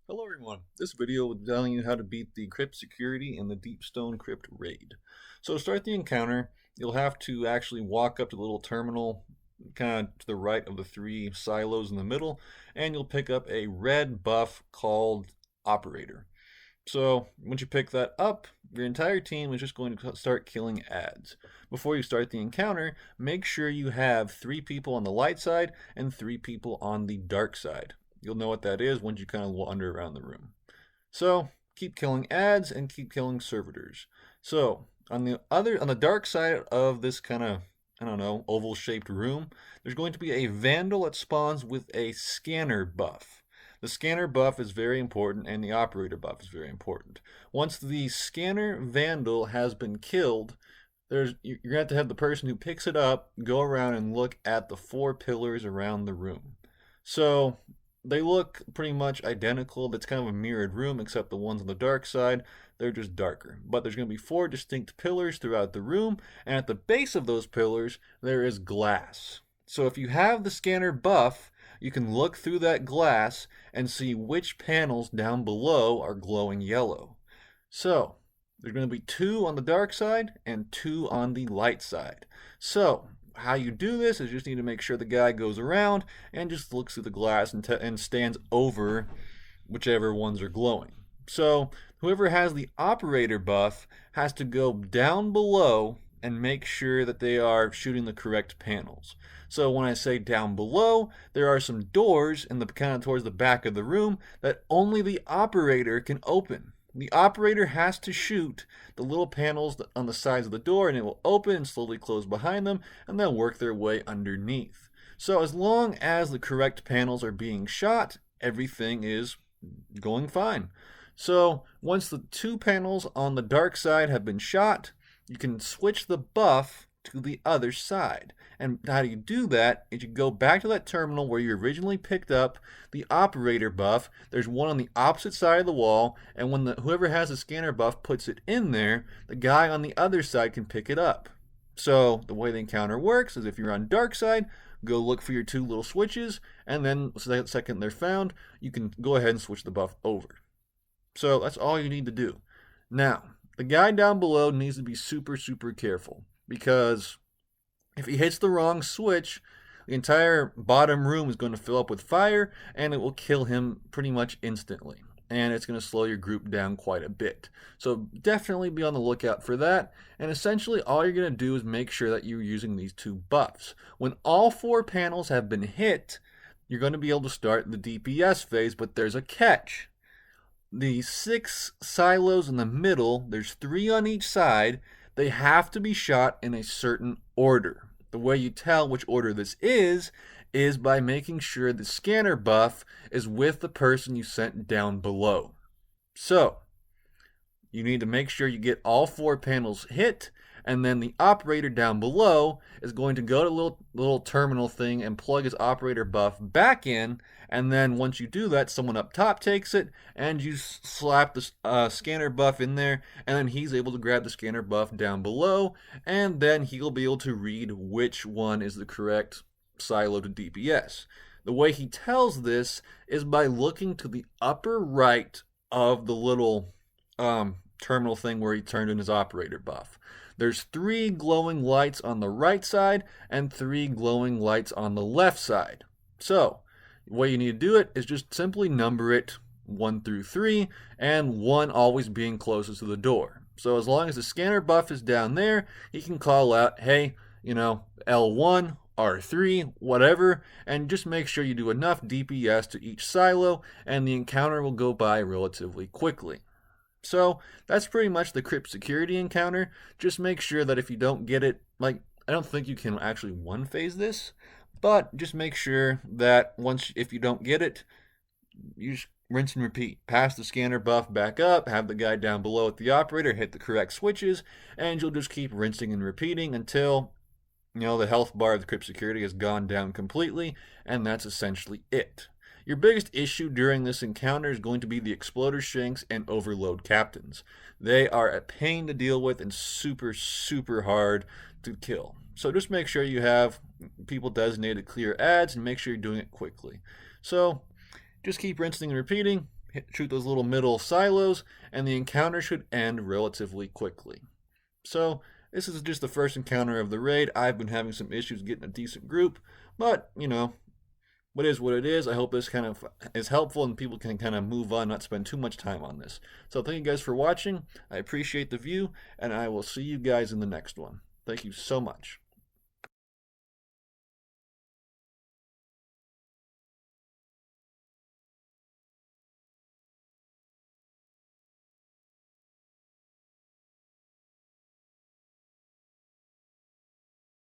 Hello everyone, this video will be telling you how to beat the Crypt security in the Deepstone Crypt raid. So to start the encounter, you'll have to actually walk up to the little terminal kind of to the right of the three silos in the middle, and you'll pick up a red buff called Operator. So once you pick that up, your entire team is just going to start killing ads. Before you start the encounter, make sure you have 3 people on the light side and 3 people on the dark side. You'll know what that is once you kind of wander around the room. So keep killing ads and keep killing servitors. So on the dark side of this kind of, I don't know, oval shaped room, there's going to be a vandal that spawns with a scanner buff. The scanner buff is very important, and the operator buff is very important. Once the scanner vandal has been killed, you're going to have the person who picks it up go around and look at the 4 pillars around the room. So they look pretty much identical. That's kind of a mirrored room, except the ones on the dark side, they're just darker. But there's going to be 4 distinct pillars throughout the room, and at the base of those pillars, there is glass. So if you have the scanner buff, you can look through that glass and see which panels down below are glowing yellow. So there's going to be 2 on the dark side and 2 on the light side. So how you do this is you just need to make sure the guy goes around and just looks through the glass and stands over whichever ones are glowing. So whoever has the operator buff has to go down below and make sure that they are shooting the correct panels. So when I say down below, there are some doors in the kind of towards the back of the room that only the operator can open. The operator has to shoot the little panels on the sides of the door, and it will open and slowly close behind them, and they'll work their way underneath. So as long as the correct panels are being shot, everything is going fine. So once the 2 panels on the dark side have been shot, you can switch the buff to the other side. And how do you do that is you go back to that terminal where you originally picked up the operator buff. There's one on the opposite side of the wall, and when whoever has the scanner buff puts it in there, the guy on the other side can pick it up. So the way the encounter works is if you're on dark side, go look for your 2 little switches, and then the second they're found, you can go ahead and switch the buff over. So that's all you need to do. Now, the guy down below needs to be super, super careful, because if he hits the wrong switch, the entire bottom room is going to fill up with fire, and it will kill him pretty much instantly. And it's going to slow your group down quite a bit. So definitely be on the lookout for that. And essentially all you're going to do is make sure that you're using these 2 buffs. When all 4 panels have been hit, you're going to be able to start the DPS phase, but there's a catch. The 6 silos in the middle, there's 3 on each side, they have to be shot in a certain order. The way you tell which order this is by making sure the scanner buff is with the person you sent down below. So, you need to make sure you get all 4 panels hit, and then the operator down below is going to go to the little terminal thing and plug his operator buff back in, and then once you do that, someone up top takes it, and you slap the scanner buff in there, and then he's able to grab the scanner buff down below, and then he'll be able to read which one is the correct silo to DPS. The way he tells this is by looking to the upper right of the little terminal thing where he turned in his operator buff. There's 3 glowing lights on the right side and 3 glowing lights on the left side. So, the way you need to do it is just simply number it 1 through 3, and 1 always being closest to the door. So as long as the scanner buff is down there, he can call out, hey, L1, R3, whatever, and just make sure you do enough DPS to each silo, and the encounter will go by relatively quickly. So that's pretty much the Crypt security encounter. Just make sure that if you don't get it, I don't think you can actually one phase this, but just make sure that if you don't get it, you just rinse and repeat. Pass the scanner buff back up, have the guy down below at the operator hit the correct switches, and you'll just keep rinsing and repeating until the health bar of the Crypt security has gone down completely, and that's essentially it. Your biggest issue during this encounter is going to be the Exploder Shanks and Overload Captains. They are a pain to deal with and super, super hard to kill. So just make sure you have people designated to clear ads and make sure you're doing it quickly. So just keep rinsing and repeating, shoot those little middle silos, and the encounter should end relatively quickly. So, this is just the first encounter of the raid. I've been having some issues getting a decent group, but, what is what it is. I hope this kind of is helpful and people can kind of move on, not spend too much time on this. So thank you guys for watching. I appreciate the view, and I will see you guys in the next one. Thank you so much.